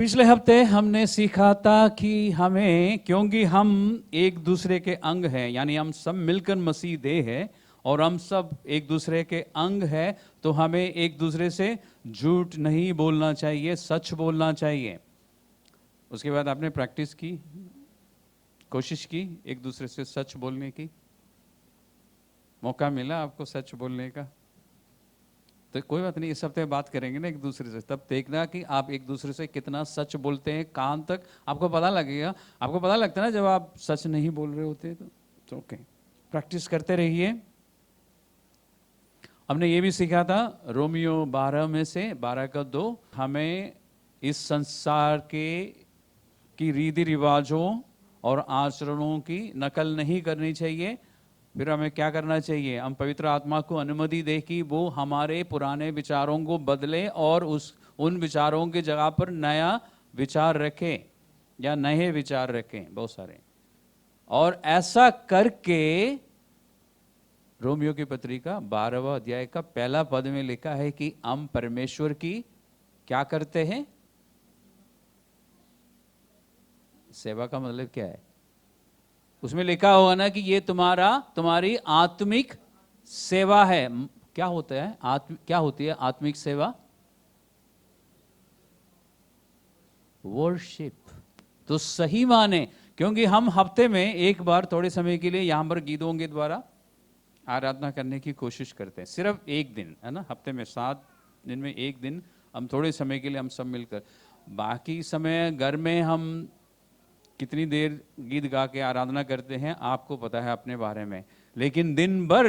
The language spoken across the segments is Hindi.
पिछले हफ्ते हमने सीखा था कि हमें, क्योंकि हम एक दूसरे के अंग हैं, यानी हम सब मिलकर मसीह देह है और हम सब एक दूसरे के अंग है, तो हमें एक दूसरे से झूठ नहीं बोलना चाहिए, सच बोलना चाहिए। उसके बाद आपने प्रैक्टिस की, कोशिश की एक दूसरे से सच बोलने की, मौका मिला आपको सच बोलने का? तो कोई बात नहीं, इस हफ्ते बात करेंगे ना एक दूसरे से, तब देखना कि आप एक दूसरे से कितना सच बोलते हैं, कहाँ तक आपको पता लगेगा। आपको पता लगता है ना जब आप सच नहीं बोल रहे होते, तो ओके, प्रैक्टिस करते रहिए। हमने ये भी सीखा था रोमियो 12 में से 12 का 2, हमें इस संसार की रीति रिवाजों और आचरणों की नकल नहीं करनी चाहिए। फिर हमें क्या करना चाहिए? हम पवित्र आत्मा को अनुमति दे कि वो हमारे पुराने विचारों को बदले और उन विचारों की जगह पर नया विचार रखें या नए विचार रखें, बहुत सारे। और ऐसा करके रोमियो की पत्रिका 12वां अध्याय का पहला पद में लिखा है कि हम परमेश्वर की क्या करते हैं? सेवा का मतलब क्या है? उसमें लिखा होगा ना कि ये तुम्हारी आत्मिक सेवा है। क्या होता है क्या होती है आत्मिक सेवा? वर्शिप। तो सही माने, क्योंकि हम हफ्ते में एक बार थोड़े समय के लिए यहां पर गीतों के द्वारा आराधना करने की कोशिश करते हैं, सिर्फ एक दिन, है ना, हफ्ते में 7 दिन में एक दिन हम थोड़े समय के लिए हम सब मिलकर, बाकी समय घर में हम कितनी देर गीत गा के आराधना करते हैं आपको पता है अपने बारे में। लेकिन दिन भर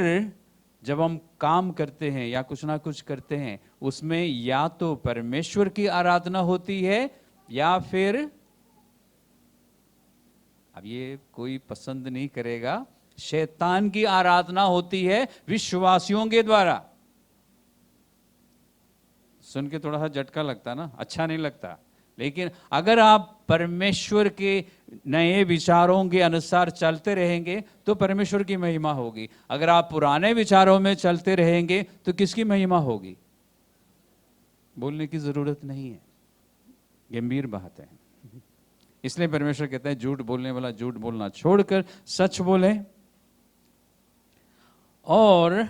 जब हम काम करते हैं या कुछ ना कुछ करते हैं, उसमें या तो परमेश्वर की आराधना होती है या फिर, अब ये कोई पसंद नहीं करेगा, शैतान की आराधना होती है विश्वासियों के द्वारा। सुन के थोड़ा सा झटका लगता ना, अच्छा नहीं लगता। लेकिन अगर आप परमेश्वर के नए विचारों के अनुसार चलते रहेंगे तो परमेश्वर की महिमा होगी। अगर आप पुराने विचारों में चलते रहेंगे तो किसकी महिमा होगी? बोलने की जरूरत नहीं है, गंभीर बात है। इसलिए परमेश्वर कहता है झूठ बोलने वाला झूठ बोलना छोड़कर सच बोले। और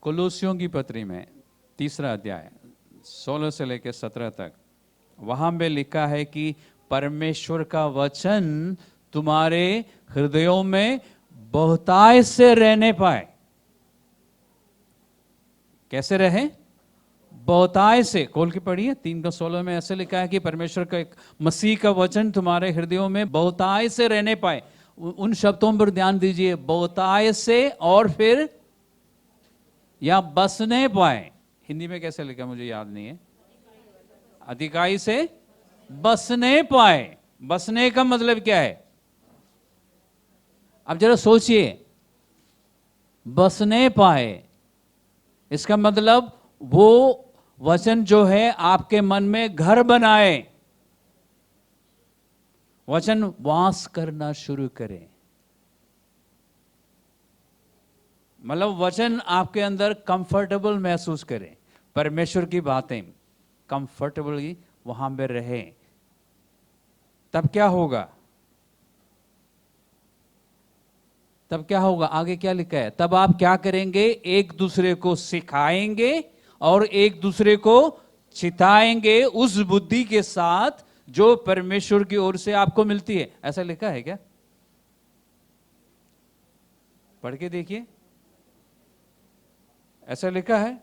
कोलोसियों की पत्री में 3 अध्याय 16 से लेकर 17 तक, वहां पे लिखा है कि परमेश्वर का वचन तुम्हारे हृदयों में बहुतायत से रहने पाए। कैसे रहे? बहुतायत से। खोल के पढ़िए 3:16 में ऐसे लिखा है कि परमेश्वर का एक मसीह का वचन तुम्हारे हृदयों में बहुतायत से रहने पाए। उन शब्दों पर ध्यान दीजिए, बहुतायत से, और फिर या बसने पाए। हिंदी में कैसे लिखा मुझे याद नहीं है। अधिकाई से बसने पाए। बसने का मतलब क्या है? अब जरा सोचिए, बसने पाए, इसका मतलब वो वचन जो है आपके मन में घर बनाए, वचन वास करना शुरू करे। मतलब वचन आपके अंदर कंफर्टेबल महसूस करे, परमेश्वर की बातें कंफर्टेबली वहां पे रहे। तब क्या होगा? तब क्या होगा? आगे क्या लिखा है? तब आप क्या करेंगे? एक दूसरे को सिखाएंगे और एक दूसरे को चिताएंगे उस बुद्धि के साथ जो परमेश्वर की ओर से आपको मिलती है। ऐसा लिखा है क्या? पढ़ के देखिए, ऐसा लिखा है।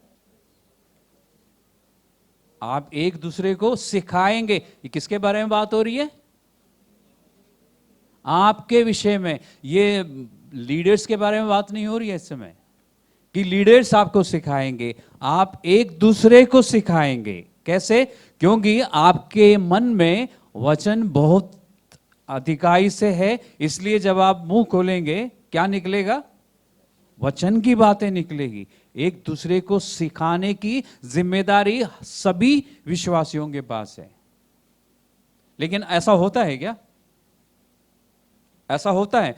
आप एक दूसरे को सिखाएंगे। ये किसके बारे में बात हो रही है? आपके विषय में। ये लीडर्स के बारे में बात नहीं हो रही है इस समय कि लीडर्स आपको सिखाएंगे। आप एक दूसरे को सिखाएंगे। कैसे? क्योंकि आपके मन में वचन बहुत अधिकाई से है, इसलिए जब आप मुंह खोलेंगे क्या निकलेगा? वचन की बातें निकलेगी। एक दूसरे को सिखाने की जिम्मेदारी सभी विश्वासियों के पास है। लेकिन ऐसा होता है क्या? ऐसा होता है?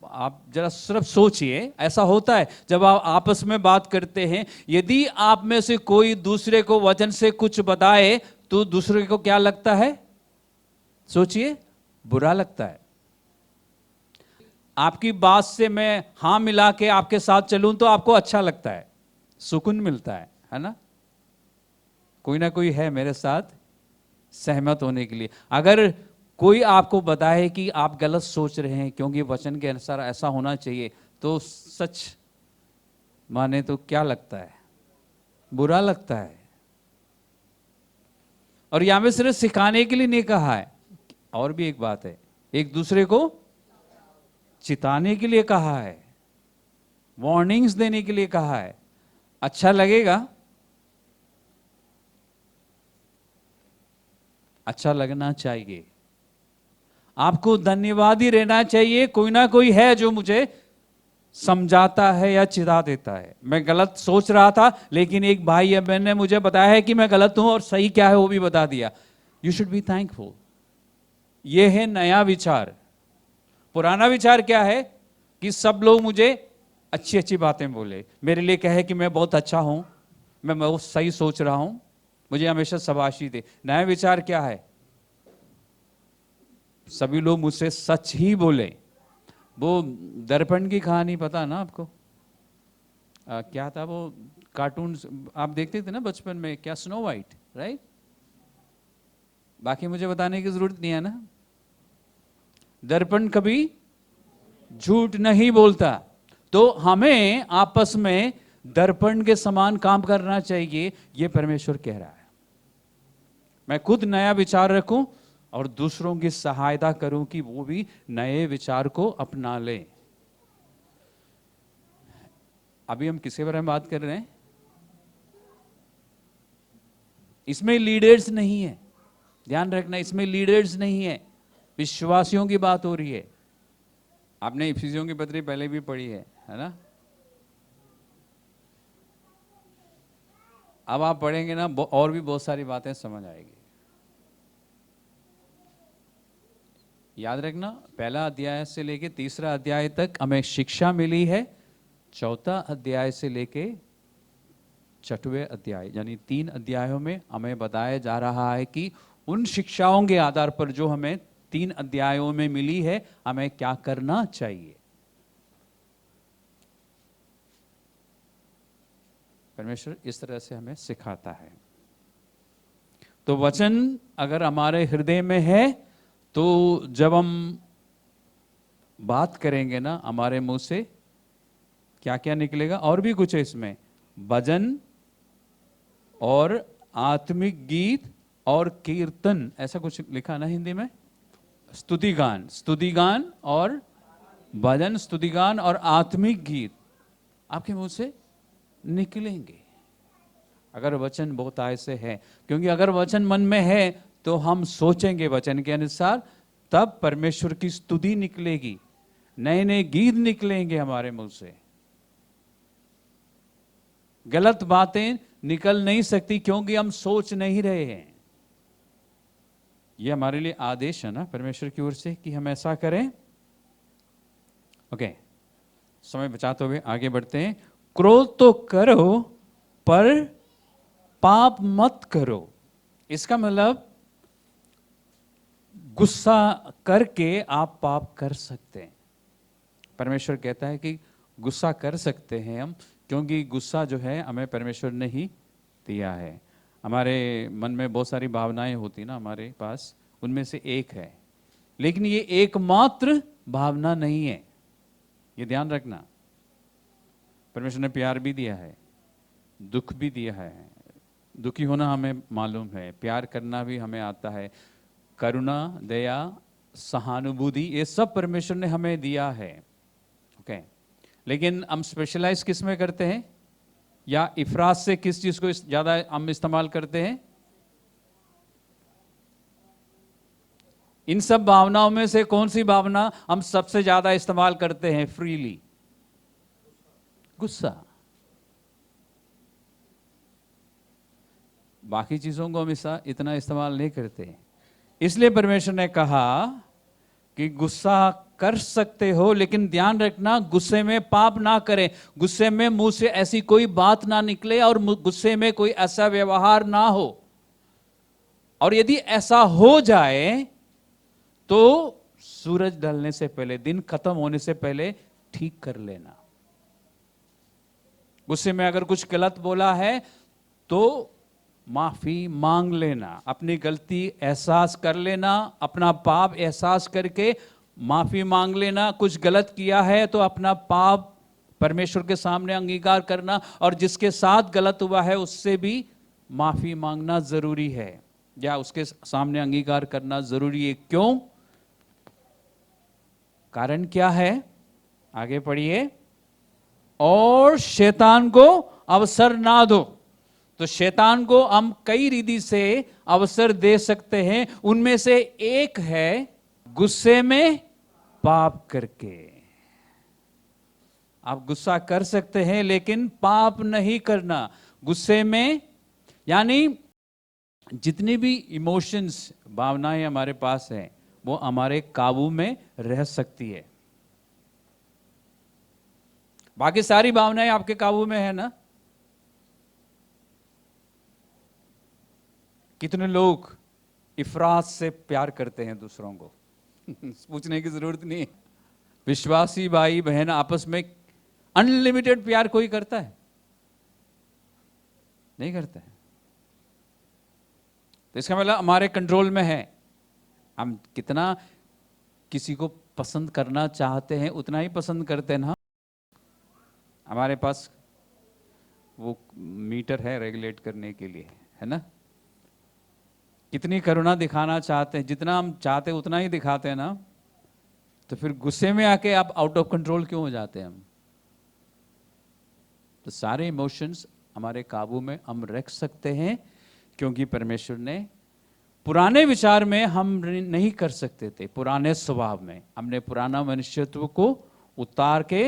आप जरा सिर्फ सोचिए, ऐसा होता है जब आप आपस में बात करते हैं, यदि आप में से कोई दूसरे को वचन से कुछ बताए तो दूसरे को क्या लगता है? सोचिए, बुरा लगता है। आपकी बात से मैं हां मिला के आपके साथ चलूं तो आपको अच्छा लगता है, सुकून मिलता है ना? कोई ना कोई है मेरे साथ सहमत होने के लिए। अगर कोई आपको बताए कि आप गलत सोच रहे हैं क्योंकि वचन के अनुसार ऐसा होना चाहिए, तो सच माने तो क्या लगता है? बुरा लगता है। और यहां में सिर्फ सिखाने के लिए नहीं कहा है, और भी एक बात है, एक दूसरे को चिताने के लिए कहा है, वार्निंग्स देने के लिए कहा है। अच्छा लगेगा? अच्छा लगना चाहिए। आपको धन्यवाद ही रहना चाहिए, कोई ना कोई है जो मुझे समझाता है या चिता देता है। मैं गलत सोच रहा था, लेकिन एक भाई या बहन ने मुझे बताया है कि मैं गलत हूं और सही क्या है वो भी बता दिया। You should be thankful. यह है नया विचार। पुराना विचार क्या है कि सब लोग मुझे अच्छी अच्छी बातें बोले, मेरे लिए कहे कि मैं बहुत अच्छा हूं, मैं बहुत सही सोच रहा हूं, मुझे हमेशा शाबाशी दे। नया विचार क्या है? सभी लोग मुझसे सच ही बोले। वो दर्पण की कहानी पता ना आपको? क्या था वो कार्टून आप देखते थे ना बचपन में, क्या स्नो वाइट, राइट? बाकी मुझे बताने की जरूरत नहीं है ना। दर्पण कभी झूठ नहीं बोलता। तो हमें आपस में दर्पण के समान काम करना चाहिए, ये परमेश्वर कह रहा है। मैं खुद नया विचार रखूं और दूसरों की सहायता करूं कि वो भी नए विचार को अपना लें। अभी हम किसके बारे में बात कर रहे हैं? इसमें लीडर्स नहीं है, ध्यान रखना, इसमें लीडर्स नहीं है, विश्वासियों की बात हो रही है। आपने इफिसियों की पत्री पहले भी पढ़ी है ना? अब आप पढ़ेंगे ना, और भी बहुत सारी बातें समझ आएगी। याद रखना, पहला अध्याय से लेके तीसरा अध्याय तक हमें शिक्षा मिली है। चौथा अध्याय से लेके छठवें अध्याय, यानी 3 अध्यायों में हमें बताया जा रहा है कि उन शिक्षाओं के आधार पर जो हमें 3 अध्यायों में मिली है, हमें क्या करना चाहिए। परमेश्वर इस तरह से हमें सिखाता है। तो वचन अगर हमारे हृदय में है, तो जब हम बात करेंगे ना, हमारे मुंह से क्या क्या निकलेगा? और भी कुछ है इसमें, भजन और आत्मिक गीत और कीर्तन, ऐसा कुछ लिखा ना हिंदी में, स्तुतिगान, स्तुतिगान और भजन, स्तुतिगान और आत्मिक गीत आपके मुंह से निकलेंगे, अगर वचन बहुत आय से है। क्योंकि अगर वचन मन में है तो हम सोचेंगे वचन के अनुसार, तब परमेश्वर की स्तुति निकलेगी, नए नए गीत निकलेंगे हमारे मुंह से। गलत बातें निकल नहीं सकती क्योंकि हम सोच नहीं रहे हैं। यह हमारे लिए आदेश है ना परमेश्वर की ओर से कि हम ऐसा करें। ओके, समय बचाते हुए आगे बढ़ते हैं। क्रोध तो करो पर पाप मत करो। इसका मतलब गुस्सा करके आप पाप कर सकते हैं। परमेश्वर कहता है कि गुस्सा कर सकते हैं हम, क्योंकि गुस्सा जो है हमें परमेश्वर ने ही दिया है। हमारे मन में बहुत सारी भावनाएं होती ना हमारे पास, उनमें से एक है, लेकिन ये एकमात्र भावना नहीं है, ये ध्यान रखना। परमेश्वर ने प्यार भी दिया है, दुख भी दिया है। दुखी होना हमें मालूम है, प्यार करना भी हमें आता है, करुणा, दया, सहानुभूति, ये सब परमेश्वर ने हमें दिया है। ओके, लेकिन हम स्पेशलाइज किस में करते हैं, या इफरात से किस चीज को ज्यादा हम इस्तेमाल करते हैं? इन सब भावनाओं में से कौन सी भावना हम सबसे ज्यादा इस्तेमाल करते हैं फ्रीली? गुस्सा। बाकी चीजों को हम इतना इस्तेमाल नहीं करते। इसलिए परमेश्वर ने कहा कि गुस्सा कर सकते हो, लेकिन ध्यान रखना गुस्से में पाप ना करें, गुस्से में मुंह से ऐसी कोई बात ना निकले और गुस्से में कोई ऐसा व्यवहार ना हो। और यदि ऐसा हो जाए तो सूरज ढलने से पहले, दिन खत्म होने से पहले ठीक कर लेना। गुस्से में अगर कुछ गलत बोला है तो माफी मांग लेना, अपनी गलती एहसास कर लेना, अपना पाप एहसास करके माफी मांग लेना। कुछ गलत किया है तो अपना पाप परमेश्वर के सामने अंगीकार करना, और जिसके साथ गलत हुआ है उससे भी माफी मांगना जरूरी है, या उसके सामने अंगीकार करना जरूरी है। क्यों? कारण क्या है? आगे पढ़िए। और शैतान को अवसर ना दो। तो शैतान को हम कई रीति से अवसर दे सकते हैं, उनमें से एक है गुस्से में पाप करके। आप गुस्सा कर सकते हैं लेकिन पाप नहीं करना। गुस्से में, यानी जितनी भी इमोशंस, भावनाएं हमारे पास हैं, वो हमारे काबू में रह सकती है। बाकी सारी भावनाएं आपके काबू में है ना? कितने लोग इफरात से प्यार करते हैं दूसरों को? पूछने की जरूरत नहीं है। विश्वासी भाई बहन आपस में अनलिमिटेड प्यार कोई करता है? नहीं करता है। तो इसका मतलब हमारे कंट्रोल में है। हम कितना किसी को पसंद करना चाहते हैं उतना ही पसंद करते हैं ना। हमारे पास वो मीटर है रेगुलेट करने के लिए, है ना? कितनी करुणा दिखाना चाहते हैं, जितना हम चाहते हैं उतना ही दिखाते हैं ना। तो फिर गुस्से में आके आप आउट ऑफ कंट्रोल क्यों हो जाते हैं हम? तो सारे इमोशंस हमारे काबू में हम रख सकते हैं, क्योंकि परमेश्वर ने पुराने विचार में हम नहीं कर सकते थे। पुराने स्वभाव में हमने पुराना मनुष्यत्व को उतार के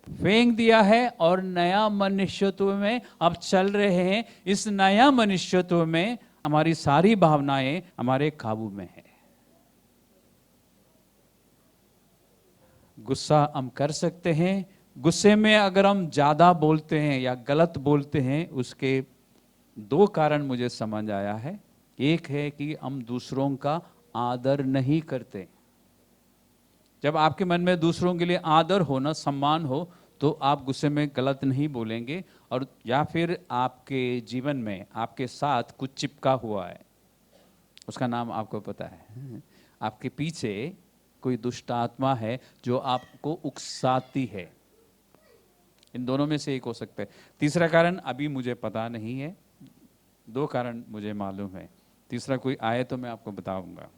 फेंक दिया है, और नया मनुष्यत्व में अब चल रहे हैं। इस नया मनुष्यत्व में हमारी सारी भावनाएं हमारे काबू में है। गुस्सा हम कर सकते हैं। गुस्से में अगर हम ज्यादा बोलते हैं या गलत बोलते हैं, उसके दो कारण मुझे समझ आया है। एक है कि हम दूसरों का आदर नहीं करते। जब आपके मन में दूसरों के लिए आदर हो ना, सम्मान हो, तो आप गुस्से में गलत नहीं बोलेंगे। और या फिर आपके जीवन में आपके साथ कुछ चिपका हुआ है, उसका नाम आपको पता है। आपके पीछे कोई दुष्ट आत्मा है जो आपको उकसाती है। इन दोनों में से एक हो सकता है। तीसरा कारण अभी मुझे पता नहीं है, दो कारण मुझे मालूम है। तीसरा कोई आए तो मैं आपको बताऊंगा।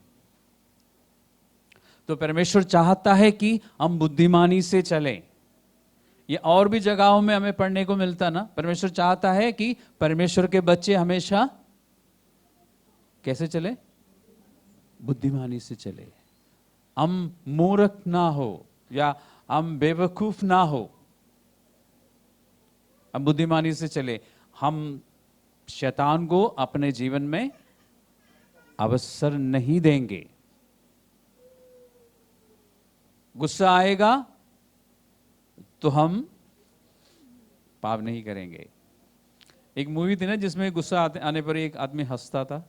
तो परमेश्वर चाहता है कि हम बुद्धिमानी से चलें। ये और भी जगहों में हमें पढ़ने को मिलता ना। परमेश्वर चाहता है कि परमेश्वर के बच्चे हमेशा कैसे चले? बुद्धिमानी से चले। हम मूर्ख ना हो या हम बेवकूफ ना हो, हम बुद्धिमानी से चले। हम शैतान को अपने जीवन में अवसर नहीं देंगे। गुस्सा आएगा तो हम पाप नहीं करेंगे। एक मूवी थी ना जिसमें गुस्सा आने पर एक आदमी हंसता था,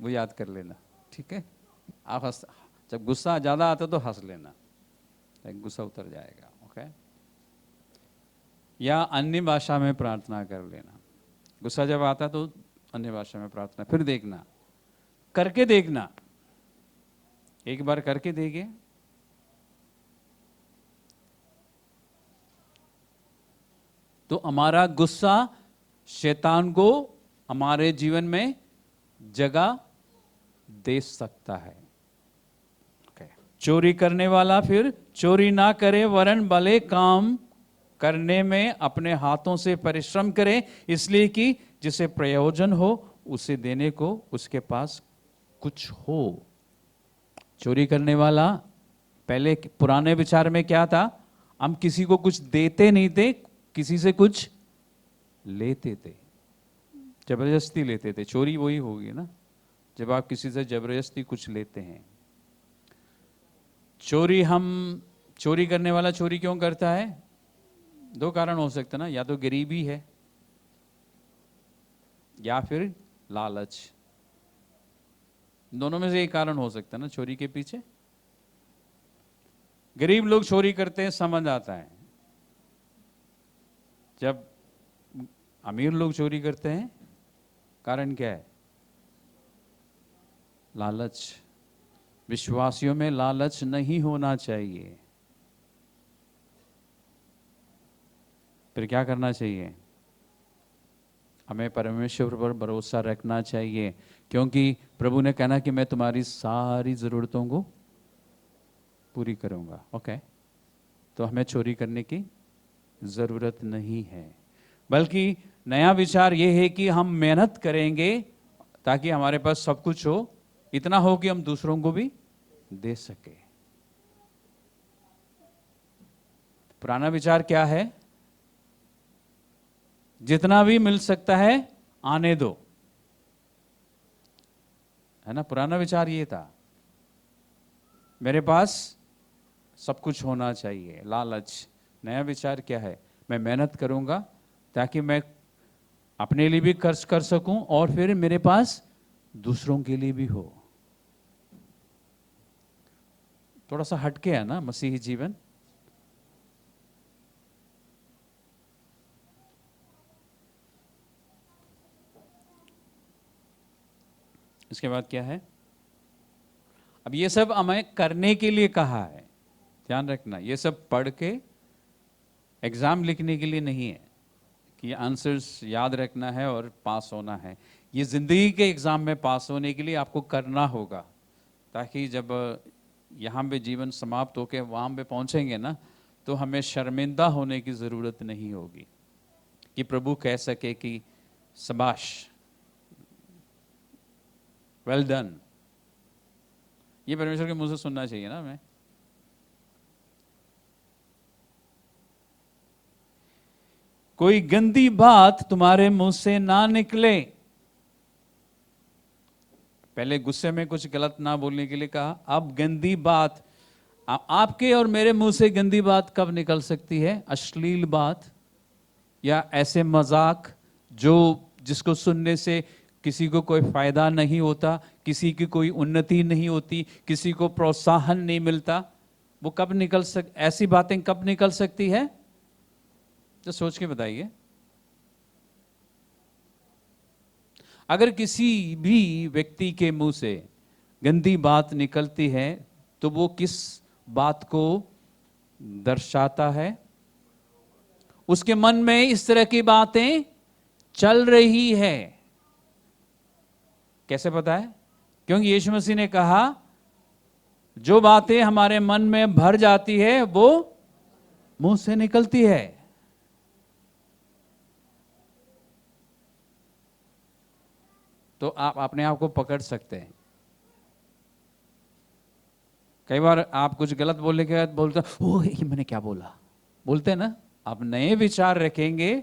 वो याद कर लेना, ठीक है? आप जब गुस्सा ज्यादा आता तो हंस लेना, गुस्सा उतर जाएगा। ओके? या अन्य भाषा में प्रार्थना कर लेना। गुस्सा जब आता तो अन्य भाषा में प्रार्थना, फिर देखना, करके देखना। एक बार करके देखिए, तो हमारा गुस्सा शैतान को हमारे जीवन में जगह दे सकता है। चोरी करने वाला फिर चोरी ना करे, वरन भले काम करने में अपने हाथों से परिश्रम करे, इसलिए कि जिसे प्रयोजन हो उसे देने को उसके पास कुछ हो। चोरी करने वाला पहले पुराने विचार में क्या था? हम किसी को कुछ देते नहीं थे, किसी से कुछ लेते थे, जबरदस्ती लेते थे। चोरी वही होगी ना, जब आप किसी से जबरदस्ती कुछ लेते हैं। चोरी करने वाला चोरी क्यों करता है? दो कारण हो सकते ना, या तो गरीबी है या फिर लालच। दोनों में से एक कारण हो सकता है ना चोरी के पीछे। गरीब लोग चोरी करते हैं, समझ आता है। जब अमीर लोग चोरी करते हैं, कारण क्या है? लालच। विश्वासियों में लालच नहीं होना चाहिए। फिर क्या करना चाहिए? हमें परमेश्वर पर भरोसा रखना चाहिए, क्योंकि प्रभु ने कहना कि मैं तुम्हारी सारी ज़रूरतों को पूरी करूंगा। ओके, तो हमें चोरी करने की ज़रूरत नहीं है, बल्कि नया विचार ये है कि हम मेहनत करेंगे ताकि हमारे पास सब कुछ हो, इतना हो कि हम दूसरों को भी दे सके। पुराना विचार क्या है? जितना भी मिल सकता है आने दो, है ना। पुराना विचार ये था, मेरे पास सब कुछ होना चाहिए, लालच। नया विचार क्या है? मैं मेहनत करूंगा ताकि मैं अपने लिए भी खर्च कर सकूं और फिर मेरे पास दूसरों के लिए भी हो। थोड़ा सा हटके है ना मसीही जीवन। इसके बाद क्या है? अब ये सब हमें करने के लिए कहा है, ध्यान रखना। ये सब पढ़ के एग्जाम लिखने के लिए नहीं है कि आंसर्स याद रखना है और पास होना है। ये जिंदगी के एग्जाम में पास होने के लिए आपको करना होगा, ताकि जब यहाँ पे जीवन समाप्त होकर वहाँ पे पहुँचेंगे ना, तो हमें शर्मिंदा होने की ज़रूरत नहीं होगी, कि प्रभु कह सके कि शाबाश, वेल डन। ये परमेश्वर के मुंह से सुनना चाहिए ना हमें। कोई गंदी बात तुम्हारे मुंह से ना निकले। पहले गुस्से में कुछ गलत ना बोलने के लिए कहा, अब गंदी बात। आपके और मेरे मुंह से गंदी बात कब निकल सकती है? अश्लील बात या ऐसे मजाक जिसको सुनने से किसी को कोई फायदा नहीं होता, किसी की कोई उन्नति नहीं होती, किसी को प्रोत्साहन नहीं मिलता। वो कब ऐसी बातें कब निकल सकती है? तो सोच के बताइए। अगर किसी भी व्यक्ति के मुंह से गंदी बात निकलती है, तो वो किस बात को दर्शाता है? उसके मन में इस तरह की बातें चल रही है। कैसे पता है? क्योंकि यीशु मसीह ने कहा, जो बातें हमारे मन में भर जाती है वो मुंह से निकलती है। तो आप अपने आप को पकड़ सकते हैं। कई बार आप कुछ गलत बोलने के बाद बोलते ओह ये मैंने क्या बोला, बोलते हैं ना। आप नए विचार रखेंगे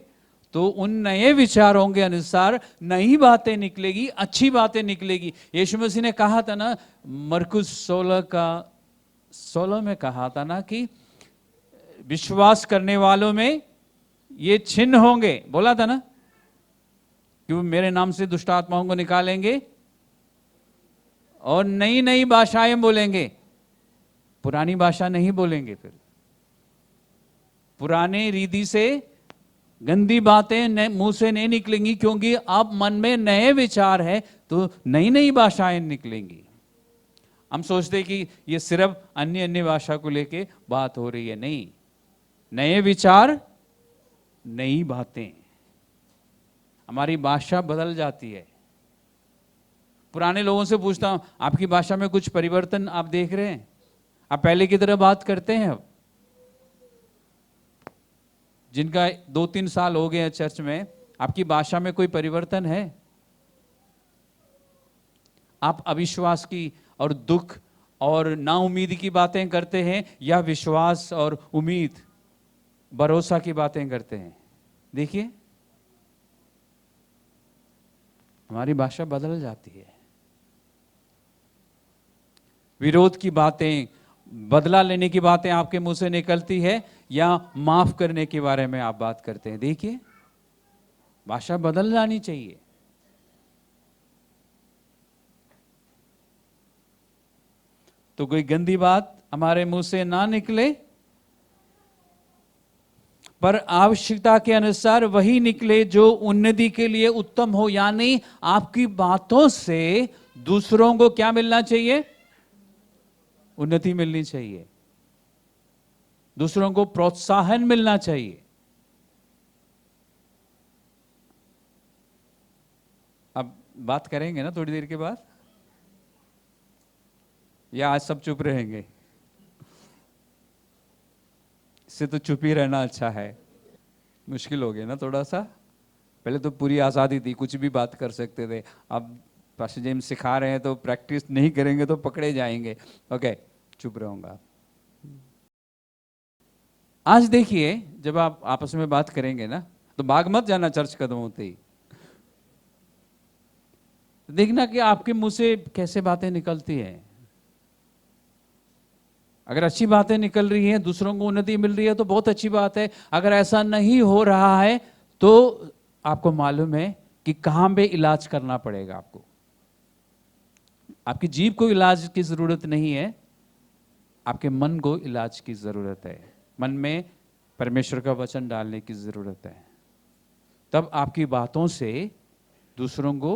तो उन नए विचारों के अनुसार नई बातें निकलेगी, अच्छी बातें निकलेगी। यीशु मसीह ने कहा था ना, मरकुस 16 में कहा था ना कि विश्वास करने वालों में ये चिन्ह होंगे, बोला था ना कि वो मेरे नाम से दुष्ट आत्माओं को निकालेंगे और नई नई भाषाएं बोलेंगे। पुरानी भाषा नहीं बोलेंगे, फिर पुराने रीति से गंदी बातें मुंह से नहीं निकलेंगी, क्योंकि अब मन में नए विचार है तो नई नई भाषाएं निकलेंगी। हम सोचते कि ये सिर्फ अन्य भाषा को लेके बात हो रही है, नहीं। नए विचार, नई बातें, हमारी भाषा बदल जाती है। पुराने लोगों से पूछता हूं, आपकी भाषा में कुछ परिवर्तन आप देख रहे हैं? आप पहले की तरह बात करते हैं? अब जिनका 2-3 साल हो गए चर्च में, आपकी भाषा में कोई परिवर्तन है? आप अविश्वास की और दुख और नाउम्मीदी की बातें करते हैं या विश्वास और उम्मीद, भरोसा की बातें करते हैं? देखिए, हमारी भाषा बदल जाती है। विरोध की बातें, बदला लेने की बातें आपके मुंह से निकलती है या माफ करने के बारे में आप बात करते हैं? देखिए, भाषा बदल जानी चाहिए। तो कोई गंदी बात हमारे मुंह से ना निकले, पर आवश्यकता के अनुसार वही निकले जो उन्नति के लिए उत्तम हो। यानी आपकी बातों से दूसरों को क्या मिलना चाहिए? उन्नति मिलनी चाहिए, दूसरों को प्रोत्साहन मिलना चाहिए। अब बात करेंगे ना थोड़ी देर के बाद, या आज सब चुप रहेंगे? इससे तो चुप ही रहना अच्छा है। मुश्किल हो गया ना थोड़ा सा। पहले तो पूरी आज़ादी थी, कुछ भी बात कर सकते थे। अब पास्टर जेम्स सिखा रहे हैं तो प्रैक्टिस नहीं करेंगे तो पकड़े जाएंगे। ओके, चुप रहूंगा। आज देखिए, जब आप आपस में बात करेंगे ना तो भाग मत जाना चर्च खत्म होते ही। देखना कि आपके मुंह से कैसे बातें निकलती हैं। अगर अच्छी बातें निकल रही हैं, दूसरों को उन्नति मिल रही है तो बहुत अच्छी बात है। अगर ऐसा नहीं हो रहा है तो आपको मालूम है कि कहां पे इलाज करना पड़ेगा आपको। आपकी जीभ को इलाज की जरूरत नहीं है, आपके मन को इलाज की जरूरत है। मन में परमेश्वर का वचन डालने की जरूरत है। तब आपकी बातों से दूसरों को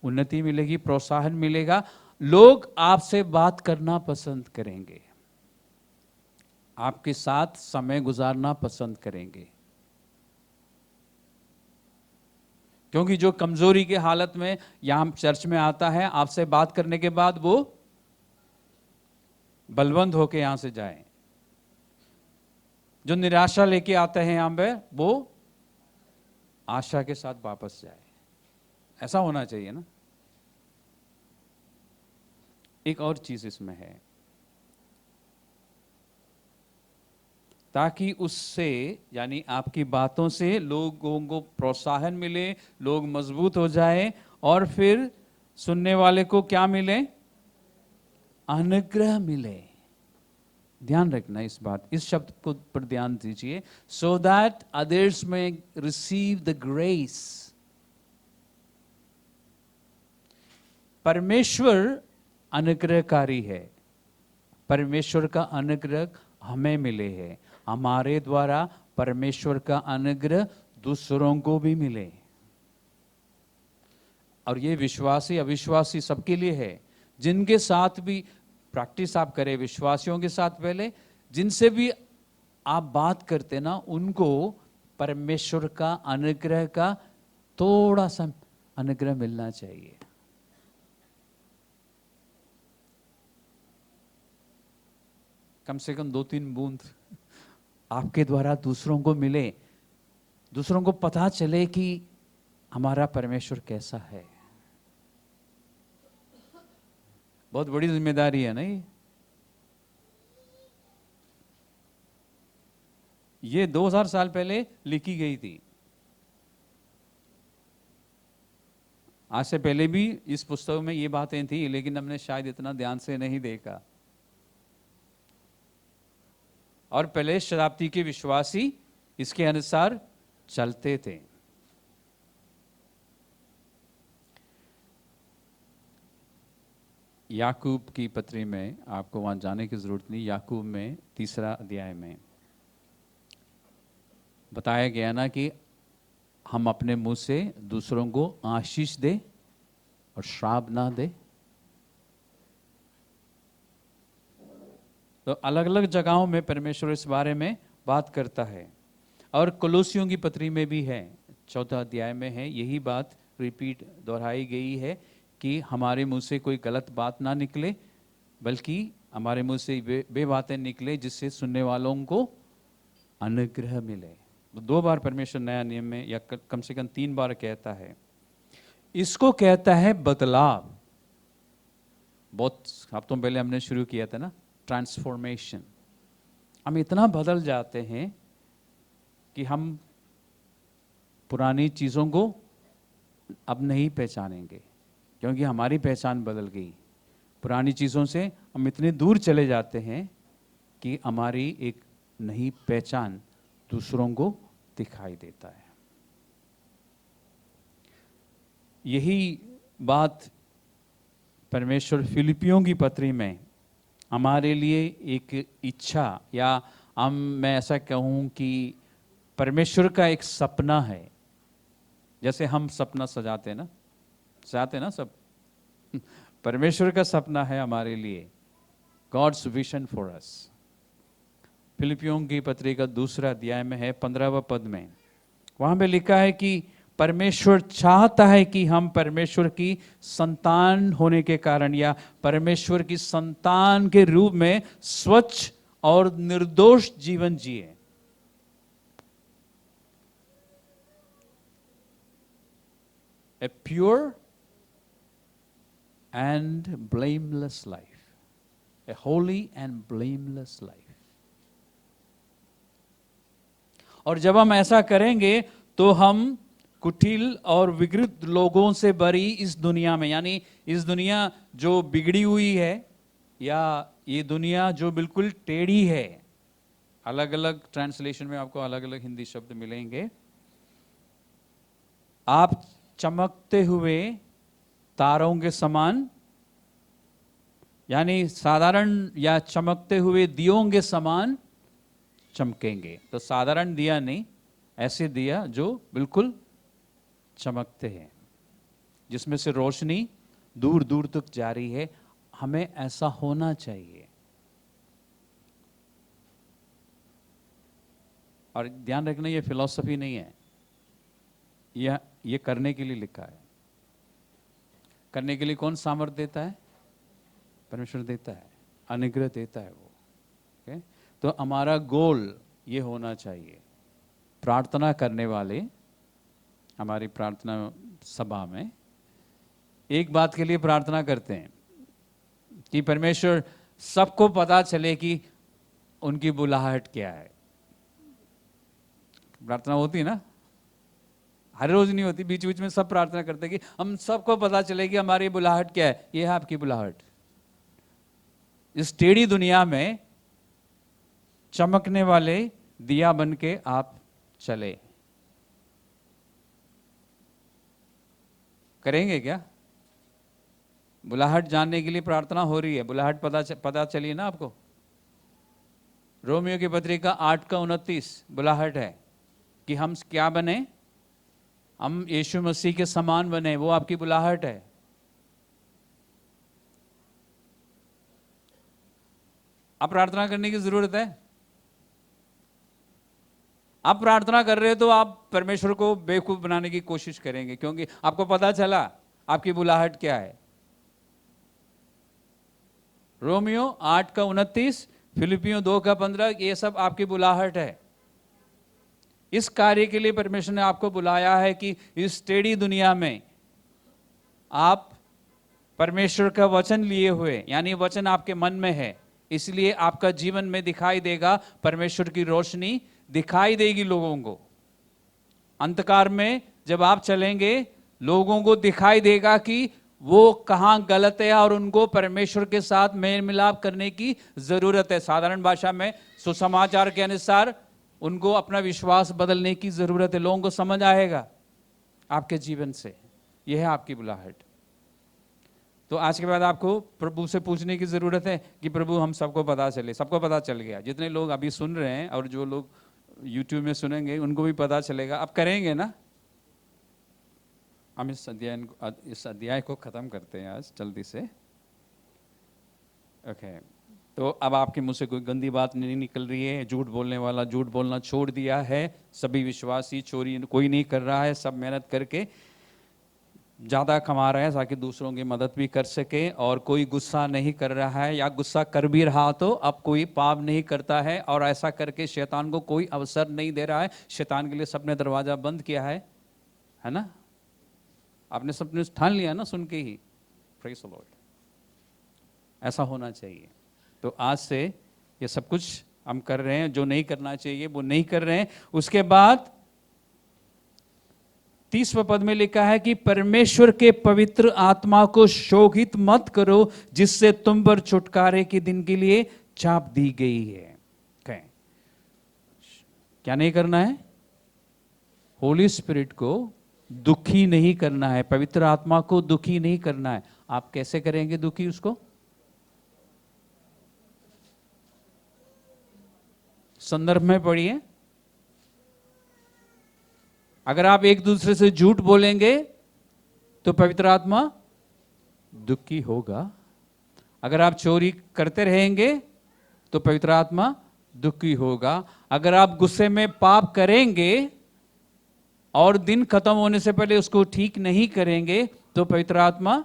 उन्नति मिलेगी, प्रोत्साहन मिलेगा। लोग आपसे बात करना पसंद करेंगे, आपके साथ समय गुजारना पसंद करेंगे। क्योंकि जो कमजोरी की हालत में यहां चर्च में आता है, आपसे बात करने के बाद वो बलवंत होके यहां से जाए। जो निराशा लेके आते हैं यहां पे, वो आशा के साथ वापस जाए। ऐसा होना चाहिए ना। एक और चीज इसमें है, ताकि उससे यानी आपकी बातों से लोगों को प्रोत्साहन मिले, लोग मजबूत हो जाए, और फिर सुनने वाले को क्या मिले? अनुग्रह मिले। ध्यान रखना इस बात, इस शब्द को पर ध्यान दीजिए। सो दैट अदर्स में रिसीव द ग्रेस। परमेश्वर अनुग्रहकारी है। परमेश्वर का अनुग्रह हमें मिले है, हमारे द्वारा परमेश्वर का अनुग्रह दूसरों को भी मिले। और ये विश्वासी अविश्वासी सबके लिए है। जिनके साथ भी प्रैक्टिस आप करें, विश्वासियों के साथ पहले, जिनसे भी आप बात करते ना, उनको परमेश्वर का अनुग्रह का थोड़ा सा अनुग्रह मिलना चाहिए। कम से कम 2-3 बूंद आपके द्वारा दूसरों को मिले, दूसरों को पता चले कि हमारा परमेश्वर कैसा है। बहुत बड़ी जिम्मेदारी है ना ये 2000 साल पहले लिखी गई थी। आज से पहले भी इस पुस्तक में ये बातें थी, लेकिन हमने शायद इतना ध्यान से नहीं देखा। और पहले शताब्दी के विश्वासी इसके अनुसार चलते थे। याकूब की पत्री में, आपको वहां जाने की जरूरत नहीं, याकूब में 3 अध्याय में बताया गया ना कि हम अपने मुंह से दूसरों को आशीष दे और श्राप ना दे। तो अलग अलग जगहों में परमेश्वर इस बारे में बात करता है। और कोलोसियों की पत्री में भी है, 4 अध्याय में है, यही बात रिपीट दोहराई गई है कि हमारे मुंह से कोई गलत बात ना निकले, बल्कि हमारे मुंह से वे बातें निकले जिससे सुनने वालों को अनुग्रह मिले। तो 2 बार परमेश्वर नया नियम में, या कम से कम 3 बार कहता है। इसको कहता है बदलाव। बहुत हफ्तों पहले हमने शुरू किया था ना, ट्रांसफॉर्मेशन। हम इतना बदल जाते हैं कि हम पुरानी चीज़ों को अब नहीं पहचानेंगे, क्योंकि हमारी पहचान बदल गई। पुरानी चीज़ों से हम इतने दूर चले जाते हैं कि हमारी एक नई पहचान दूसरों को दिखाई देता है। यही बात परमेश्वर फिलिपियों की पत्री में हमारे लिए एक इच्छा, या मैं ऐसा कहूँ कि परमेश्वर का एक सपना है। जैसे हम सपना सजाते ना सब। परमेश्वर का सपना है हमारे लिए, गॉड्स विजन फॉर अस। फिलिपियों की पत्री का 2 अध्याय में है 15वें पद में, वहां पे लिखा है कि परमेश्वर चाहता है कि हम परमेश्वर की संतान होने के कारण, या परमेश्वर की संतान के रूप में स्वच्छ और निर्दोष जीवन जिए। A pure and blameless life, a holy and blameless life। और जब हम ऐसा करेंगे तो हम कुटिल और विकृत लोगों से भरी इस दुनिया में, यानी इस दुनिया जो बिगड़ी हुई है, या ये दुनिया जो बिल्कुल टेढ़ी है, अलग अलग ट्रांसलेशन में आपको अलग अलग हिंदी शब्द मिलेंगे। आप चमकते हुए तारों के समान, यानी साधारण या चमकते हुए दियों के समान चमकेंगे। तो साधारण दिया नहीं, ऐसे दिया जो बिल्कुल चमकते हैं, जिसमें से रोशनी दूर दूर तक जा रही है। हमें ऐसा होना चाहिए। और ध्यान रखना, ये फिलॉसफी नहीं है, ये करने के लिए लिखा है। करने के लिए कौन सामर्थ्य देता है? परमेश्वर देता है, अनुग्रह देता है वो। okay? तो हमारा गोल ये होना चाहिए। प्रार्थना करने वाले हमारी प्रार्थना सभा में एक बात के लिए प्रार्थना करते हैं कि परमेश्वर सबको पता चले कि उनकी बुलाहट क्या है। प्रार्थना होती है ना, हर रोज नहीं होती, बीच बीच में सब प्रार्थना करते हैं कि हम सबको पता चले कि हमारी बुलाहट क्या है। ये है आपकी बुलाहट। इस टेढ़ी दुनिया में चमकने वाले दिया बन के आप चले। करेंगे क्या? बुलाहट जानने के लिए प्रार्थना हो रही है। बुलाहट पता चली ना आपको? रोमियो की पत्रिका 8:29 बुलाहट है कि हम क्या बने? हम यीशु मसीह के समान बने। वो आपकी बुलाहट है। अब प्रार्थना करने की जरूरत है। आप प्रार्थना कर रहे हो तो आप परमेश्वर को बेवकूफ बनाने की कोशिश करेंगे, क्योंकि आपको पता चला आपकी बुलाहट क्या है। रोमियो 8:29, फिलिपियों 2:15, ये सब आपकी बुलाहट है। इस कार्य के लिए परमेश्वर ने आपको बुलाया है कि इस टेढ़ी दुनिया में आप परमेश्वर का वचन लिए हुए, यानी वचन आपके मन में है, इसलिए आपका जीवन में दिखाई देगा। परमेश्वर की रोशनी दिखाई देगी लोगों को। अंधकार में जब आप चलेंगे, लोगों को दिखाई देगा कि वो कहां गलत है और उनको परमेश्वर के साथ मेल मिलाप करने की जरूरत है। साधारण भाषा में, सुसमाचार के अनुसार उनको अपना विश्वास बदलने की जरूरत है। लोगों को समझ आएगा आपके जीवन से। यह है आपकी बुलाहट। तो आज के बाद आपको प्रभु से पूछने की जरूरत है कि प्रभु हम सबको पता चले। सबको पता चल गया, जितने लोग अभी सुन रहे हैं और जो लोग YouTube में सुनेंगे उनको भी पता चलेगा। अब करेंगे ना? हम इस अध्याय को खत्म करते हैं आज जल्दी से। ओके, तो अब आपके मुंह से कोई गंदी बात नहीं निकल रही है। झूठ बोलने वाला झूठ बोलना छोड़ दिया है। सभी विश्वासी चोरी कोई नहीं कर रहा है। सब मेहनत करके ज़्यादा कमा रहे हैं ताकि दूसरों की मदद भी कर सके। और कोई गुस्सा नहीं कर रहा है, या गुस्सा कर भी रहा तो अब कोई पाप नहीं करता है। और ऐसा करके शैतान को कोई अवसर नहीं दे रहा है। शैतान के लिए सबने दरवाज़ा बंद किया है ना? आपने सबने ठान लिया ना सुन के ही। Praise the Lord. ऐसा होना चाहिए। तो आज से ये सब कुछ हम कर रहे हैं, जो नहीं करना चाहिए वो नहीं कर रहे हैं। उसके बाद 30वें पद में लिखा है कि परमेश्वर के पवित्र आत्मा को शोकित मत करो, जिससे तुम पर छुटकारे के दिन के लिए चाप दी गई है। क्या नहीं करना है? होली स्पिरिट को दुखी नहीं करना है। पवित्र आत्मा को दुखी नहीं करना है। आप कैसे करेंगे दुखी उसको? संदर्भ में पढ़िए। अगर आप एक दूसरे से झूठ बोलेंगे तो पवित्र आत्मा दुखी होगा। अगर आप चोरी करते रहेंगे तो पवित्र आत्मा दुखी होगा। अगर आप गुस्से में पाप करेंगे और दिन खत्म होने से पहले उसको ठीक नहीं करेंगे तो पवित्र आत्मा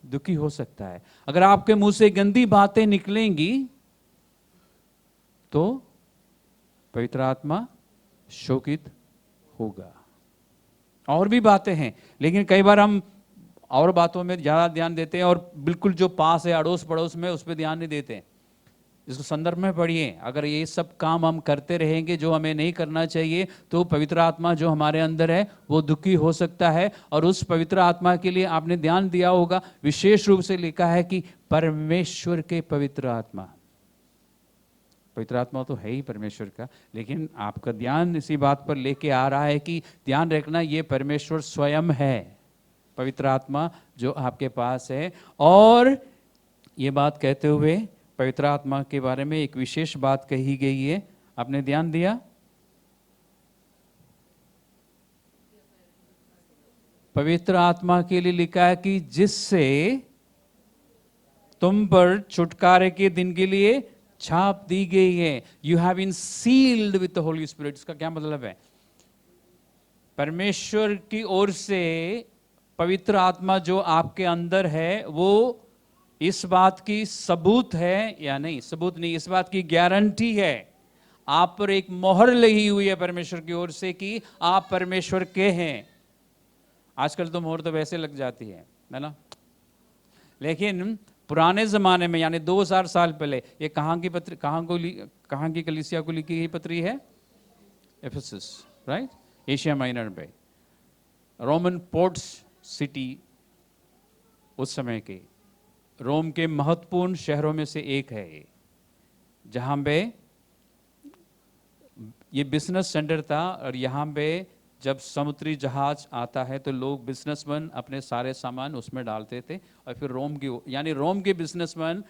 दुखी हो सकता है। अगर आपके मुंह से गंदी बातें निकलेंगी तो पवित्र आत्मा शोकित होगा। और भी बातें हैं, लेकिन कई बार हम और बातों में ज्यादा ध्यान देते हैं और बिल्कुल जो पास है अड़ोस पड़ोस में उस पर ध्यान नहीं देते हैं। इसको संदर्भ में पढ़िए। अगर ये सब काम हम करते रहेंगे जो हमें नहीं करना चाहिए तो पवित्र आत्मा जो हमारे अंदर है वो दुखी हो सकता है। और उस पवित्र आत्मा के लिए आपने ध्यान दिया होगा, विशेष रूप से लिखा है कि परमेश्वर के पवित्र आत्मा। पवित्र आत्मा तो है ही परमेश्वर का, लेकिन आपका ध्यान इसी बात पर लेके आ रहा है कि ध्यान रखना ये परमेश्वर स्वयं है, पवित्र आत्मा जो आपके पास है। और ये बात कहते हुए पवित्र आत्मा के बारे में एक विशेष बात कही गई है, आपने ध्यान दिया? पवित्र आत्मा के लिए लिखा है कि जिससे तुम पर छुटकारे के दिन के लिए छाप दी गई है। You have been sealed with the holy spirit. इसका क्या मतलब है? परमेश्वर की ओर से पवित्र आत्मा जो आपके अंदर है वो इस बात की सबूत है, या नहीं सबूत नहीं, इस बात की गारंटी है, आप पर एक मोहर लगी हुई है परमेश्वर की ओर से कि आप परमेश्वर के हैं। आजकल तो मोहर तो वैसे लग जाती है ना, लेकिन पुराने जमाने में यानी 2000 साल पहले ये कहाँ की पत्री, कहाँ की कलीसिया को लिखी गई पत्री है? एफेसस, राइट, एशिया माइनर में, रोमन पोर्ट्स सिटी, उस समय के रोम के महत्वपूर्ण शहरों में से एक है ये, जहाँ पे ये बिजनेस सेंटर था। और यहाँ पे जब समुद्री जहाज आता है तो लोग बिजनेसमैन अपने सारे सामान उसमें डालते थे और फिर रोम के बिजनेसमैन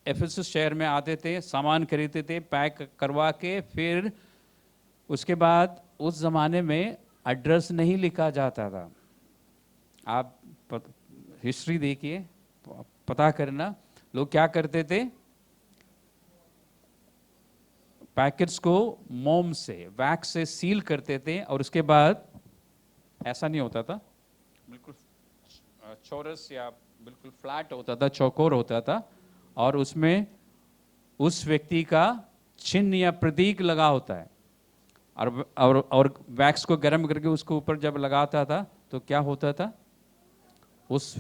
एफेसस शहर में आते थे, सामान खरीदते थे, पैक करवा के, फिर उसके बाद उस ज़माने में एड्रेस नहीं लिखा जाता था। आप हिस्ट्री देखिए, पता करना, लोग क्या करते थे, पैकेट्स को मोम से, वैक्स से सील करते थे और उसके बाद ऐसा नहीं होता था, बिल्कुल चौरस या बिल्कुल फ्लैट होता था, चौकोर होता था, और उसमें उस व्यक्ति का चिन्ह या प्रतीक लगा होता है। और वैक्स को गर्म करके उसको ऊपर जब लगाता था तो क्या होता था, उस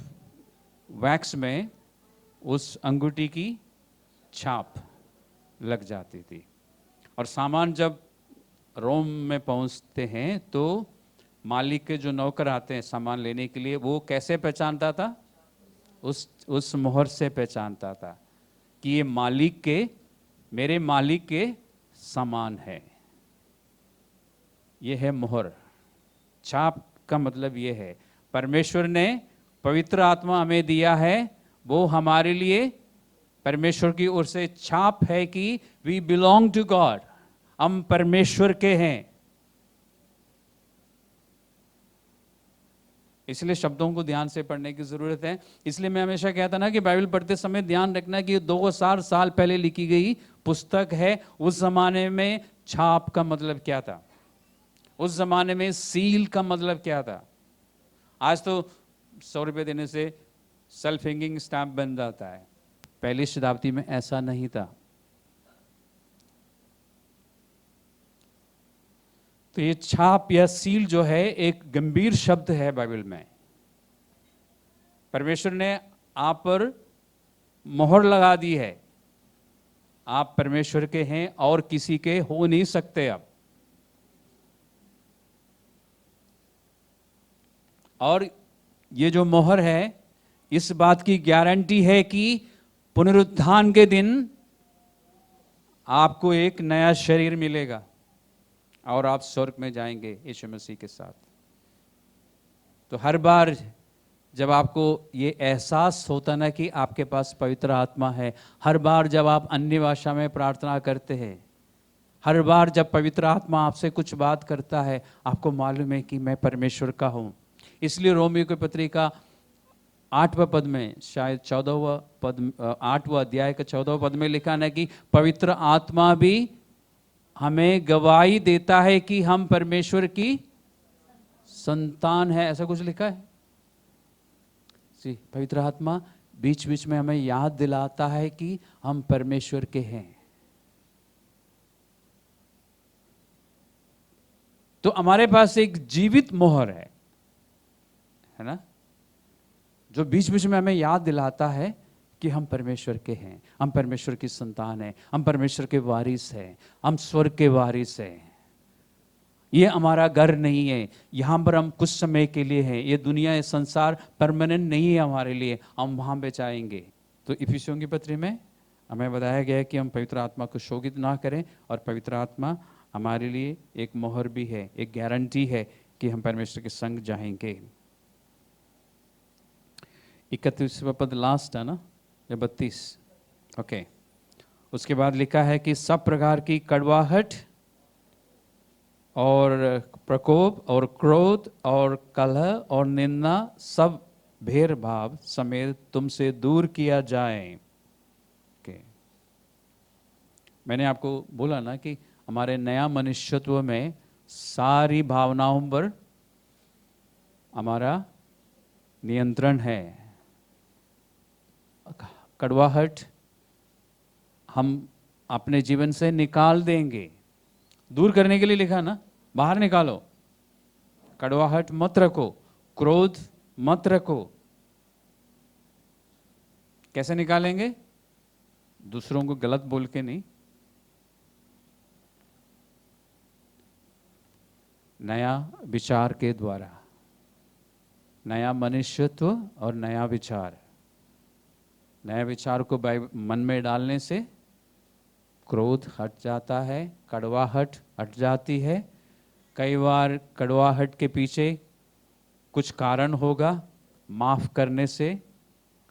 वैक्स में उस अंगूठी की छाप लग जाती थी। और सामान जब रोम में पहुंचते हैं तो मालिक के जो नौकर आते हैं सामान लेने के लिए, वो कैसे पहचानता था? उस मोहर से पहचानता था कि ये मेरे मालिक के सामान है। ये है मोहर। छाप का मतलब ये है, परमेश्वर ने पवित्र आत्मा हमें दिया है, वो हमारे लिए परमेश्वर की ओर से छाप है कि वी बिलोंग टू गॉड, हम परमेश्वर के हैं। इसलिए शब्दों को ध्यान से पढ़ने की जरूरत है। इसलिए मैं हमेशा कहता ना कि बाइबल पढ़ते समय ध्यान रखना कि 2000 साल पहले लिखी गई पुस्तक है। उस जमाने में छाप का मतलब क्या था, उस जमाने में सील का मतलब क्या था। आज तो 100 रुपये देने से सेल्फ हैंगिंग स्टैम्प बन जाता है, पहली शताब्दी में ऐसा नहीं था। तो ये छाप या सील जो है एक गंभीर शब्द है बाइबल में। परमेश्वर ने आप पर मोहर लगा दी है, आप परमेश्वर के हैं और किसी के हो नहीं सकते अब। और ये जो मोहर है इस बात की गारंटी है कि पुनरुत्थान के दिन आपको एक नया शरीर मिलेगा और आप स्वर्ग में जाएंगे यीशु मसीह के साथ। तो हर बार जब आपको ये एहसास होता ना कि आपके पास पवित्र आत्मा है, हर बार जब आप अन्य भाषा में प्रार्थना करते हैं हर बार जब पवित्र आत्मा आपसे कुछ बात करता है, आपको मालूम है कि मैं परमेश्वर का हूँ। इसलिए रोमियो की पत्री का 8वें पद में, शायद 14वां पद, 8वां अध्याय का 14वां पद में लिखा है कि पवित्र आत्मा भी हमें गवाही देता है कि हम परमेश्वर की संतान है। ऐसा कुछ लिखा है जी। पवित्र आत्मा बीच बीच में हमें याद दिलाता है कि हम परमेश्वर के हैं। तो हमारे पास एक जीवित मोहर है ना, जो बीच बीच में हमें याद दिलाता है कि हम परमेश्वर के हैं, हम परमेश्वर की संतान हैं, हम परमेश्वर के वारिस हैं, हम स्वर्ग के वारिस हैं। ये हमारा घर नहीं है, यहाँ पर हम कुछ समय के लिए हैं। ये दुनिया, ये संसार परमानेंट नहीं है हमारे लिए, हम वहाँ पे जाएंगे। तो इफिसियों की पत्री में हमें बताया गया है कि हम पवित्र आत्मा को शोकित ना करें, और पवित्र आत्मा हमारे लिए एक मोहर भी है, एक गारंटी है कि हम परमेश्वर के संग जाएंगे। 31वां पद लास्ट है ना, या 32? ओके। उसके बाद लिखा है कि सब प्रकार की कड़वाहट और प्रकोप और क्रोध और कलह और निंदा सब भेदभाव समेत तुमसे दूर किया जाए। ओके। मैंने आपको बोला ना कि हमारे नया मनुष्यत्व में सारी भावनाओं पर हमारा नियंत्रण है। कड़वाहट हम अपने जीवन से निकाल देंगे। दूर करने के लिए लिखा ना, बाहर निकालो। कड़वाहट मत रखो, क्रोध मत रखो। कैसे निकालेंगे? दूसरों को गलत बोल के नहीं, नया विचार के द्वारा। नया मनुष्यत्व और नया विचार। नया विचार को मन में डालने से क्रोध हट जाता है, कड़वाहट हट जाती है। कई बार कड़वाहट के पीछे कुछ कारण होगा, माफ करने से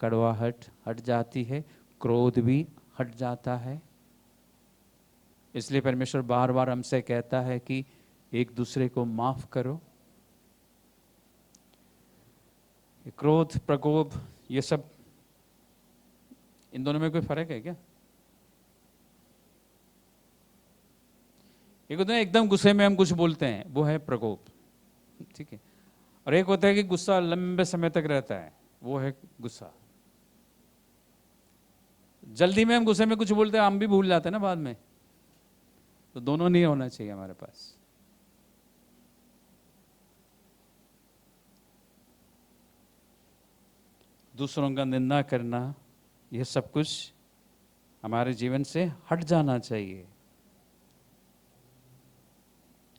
कड़वाहट हट जाती है, क्रोध भी हट जाता है। इसलिए परमेश्वर बार बार हमसे कहता है कि एक दूसरे को माफ करो। क्रोध, प्रकोप, ये सब, इन दोनों में कोई फर्क है क्या? एक होता है एकदम गुस्से में हम कुछ बोलते हैं, वो है प्रकोप, ठीक है। और एक होता है कि गुस्सा लंबे समय तक रहता है, वो है गुस्सा। जल्दी में हम गुस्से में कुछ बोलते हैं, हम भी भूल जाते हैं ना बाद में। तो दोनों नहीं होना चाहिए हमारे पास। दूसरों का निंदा करना, यह सब कुछ हमारे जीवन से हट जाना चाहिए।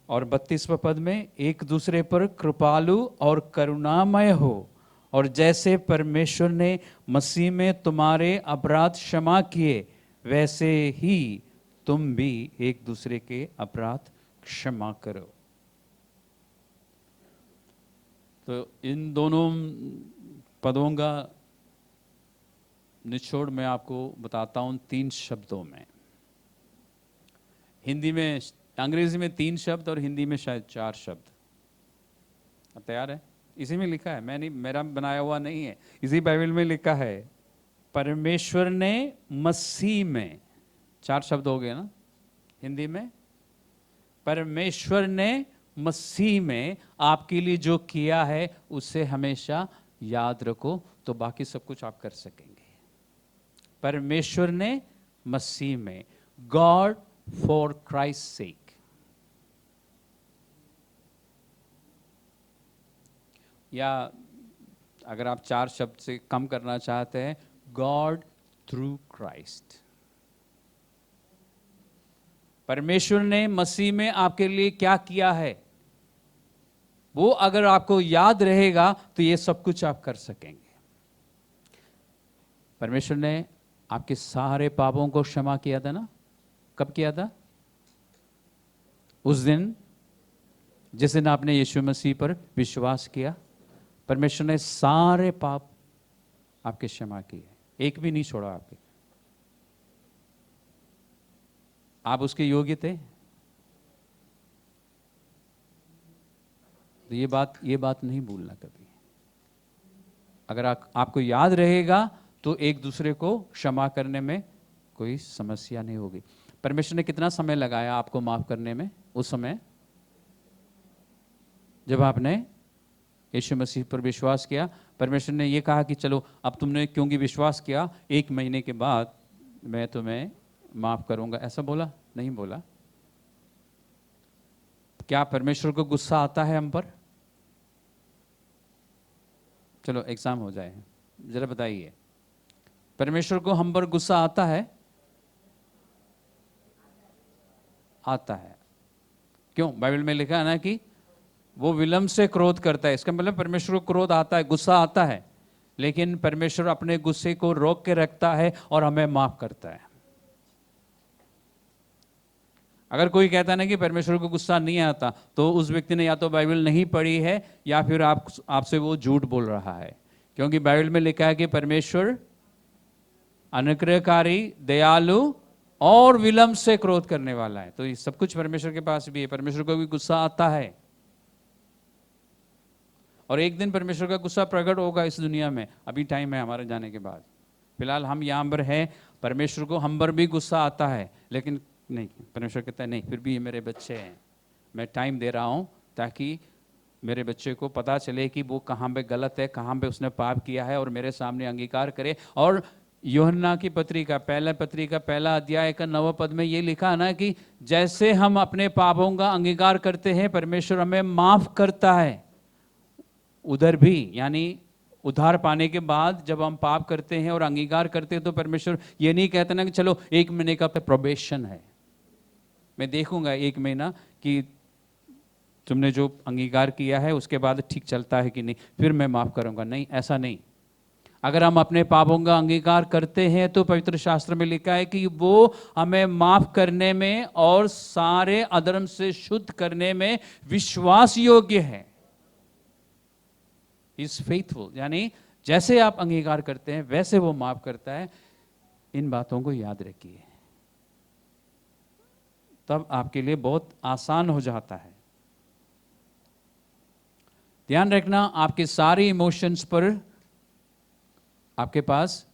और 32वें पद में, एक दूसरे पर कृपालु और करुणामय हो, और जैसे परमेश्वर ने मसीह में तुम्हारे अपराध क्षमा किए, वैसे ही तुम भी एक दूसरे के अपराध क्षमा करो। तो इन दोनों पदों का निचोड़ मैं आपको बताता हूं 3 शब्दों में। हिंदी में, अंग्रेजी में 3 शब्द और हिंदी में शायद 4 शब्द। अब तैयार है? इसी में लिखा है, मैं नहीं, मेरा बनाया हुआ नहीं है, इसी बाइबल में लिखा है। परमेश्वर ने मसीह में, 4 शब्द हो गए ना हिंदी में। परमेश्वर ने मसीह में आपके लिए जो किया है उसे हमेशा याद रखो, तो बाकी सब कुछ आप कर सकेंगे। परमेश्वर ने मसीह में, गॉड फॉर क्राइस्ट सेक। या अगर आप 4 शब्द से कम करना चाहते हैं, गॉड थ्रू क्राइस्ट। परमेश्वर ने मसीह में आपके लिए क्या किया है, वो अगर आपको याद रहेगा तो ये सब कुछ आप कर सकेंगे। परमेश्वर ने आपके सारे पापों को क्षमा किया था ना। कब किया था? उस दिन जिस दिन आपने यीशु मसीह पर विश्वास किया। परमेश्वर ने सारे पाप आपके क्षमा किए, एक भी नहीं छोड़ा आपके। आप उसके योग्य थे? तो ये बात नहीं भूलना कभी। अगर आपको याद रहेगा तो एक दूसरे को क्षमा करने में कोई समस्या नहीं होगी। परमेश्वर ने कितना समय लगाया आपको माफ करने में? उस समय जब आपने यीशु मसीह पर विश्वास किया, परमेश्वर ने ये कहा कि चलो अब तुमने क्योंकि विश्वास किया, 1 महीने के बाद मैं तुम्हें माफ करूंगा, ऐसा बोला? नहीं बोला। क्या परमेश्वर को गुस्सा आता है हम पर? चलो एग्जाम हो जाए, जरा बताइए, परमेश्वर को हम पर गुस्सा आता है? आता है। क्यों? बाइबल में लिखा है ना कि वो विलंब से क्रोध करता है। इसका मतलब परमेश्वर को क्रोध आता है, गुस्सा आता है, लेकिन परमेश्वर अपने गुस्से को रोक के रखता है और हमें माफ करता है। अगर कोई कहता है ना कि परमेश्वर को गुस्सा नहीं आता, तो उस व्यक्ति ने या तो बाइबल नहीं पढ़ी है या फिर आपसे वो झूठ बोल रहा है। क्योंकि बाइबल में लिखा है कि परमेश्वर अनुग्रहकारी, दयालु और विलंब से क्रोध करने वाला है। तो ये सब कुछ परमेश्वर के पास भी है। परमेश्वर को भी गुस्सा आता है और एक दिन परमेश्वर का गुस्सा प्रकट होगा इस दुनिया में। अभी टाइम है हमारे जाने के बाद, फिलहाल हम यहाँ पर हैं। परमेश्वर को हम पर भी गुस्सा आता है, लेकिन नहीं, परमेश्वर कहता है नहीं, फिर भी ये मेरे बच्चे हैं, मैं टाइम दे रहा हूँ ताकि मेरे बच्चे को पता चले कि वो कहाँ पे गलत है, कहाँ पे उसने पाप किया है और मेरे सामने अंगीकार करे। और यूहन्ना की पत्रिका पहला अध्याय का 9वां पद में ये लिखा है ना कि जैसे हम अपने पापों का अंगीकार करते हैं, परमेश्वर हमें माफ करता है। उधर भी, यानी उद्धार पाने के बाद जब हम पाप करते हैं और अंगीकार करते हैं, तो परमेश्वर ये नहीं कहते ना कि चलो 1 महीने का प्रोबेशन है, मैं देखूंगा 1 महीना कि तुमने जो अंगीकार किया है उसके बाद ठीक चलता है कि नहीं, फिर मैं माफ करूंगा। नहीं, ऐसा नहीं। अगर हम अपने पापों का अंगीकार करते हैं तो पवित्र शास्त्र में लिखा है कि वो हमें माफ करने में और सारे अधर्म से शुद्ध करने में विश्वास योग्य है। इज फेथफुल, यानी जैसे आप अंगीकार करते हैं वैसे वो माफ करता है। इन बातों को याद रखिए, तब आपके लिए बहुत आसान हो जाता है। ध्यान रखना, आपके सारे इमोशंस पर आपके पास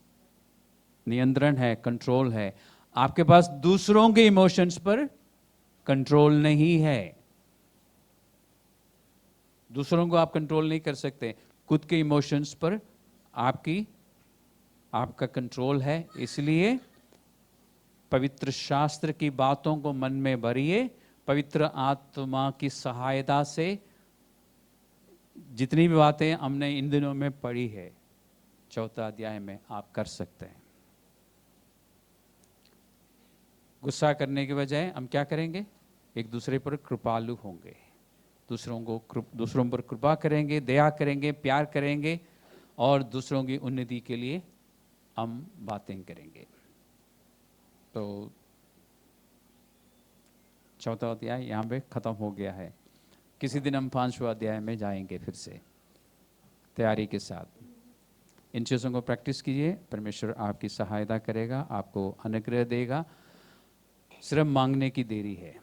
नियंत्रण है, कंट्रोल है। आपके पास दूसरों के इमोशंस पर कंट्रोल नहीं है। दूसरों को आप कंट्रोल नहीं कर सकते, खुद के इमोशंस पर आपका कंट्रोल है। इसलिए पवित्र शास्त्र की बातों को मन में भरिए, पवित्र आत्मा की सहायता से जितनी भी बातें हमने इन दिनों में पढ़ी है 4 अध्याय में, आप कर सकते हैं। गुस्सा करने के बजाय हम क्या करेंगे? एक दूसरे पर कृपालु होंगे, दूसरों पर कृपा करेंगे, दया करेंगे, प्यार करेंगे और दूसरों की उन्नति के लिए हम बातें करेंगे। तो 4 अध्याय यहाँ पे खत्म हो गया है। किसी दिन हम 5वां अध्याय में जाएंगे फिर से तैयारी के साथ। इन चीज़ों को प्रैक्टिस कीजिए, परमेश्वर आपकी सहायता करेगा, आपको अनुग्रह देगा। सिर्फ मांगने की देरी है।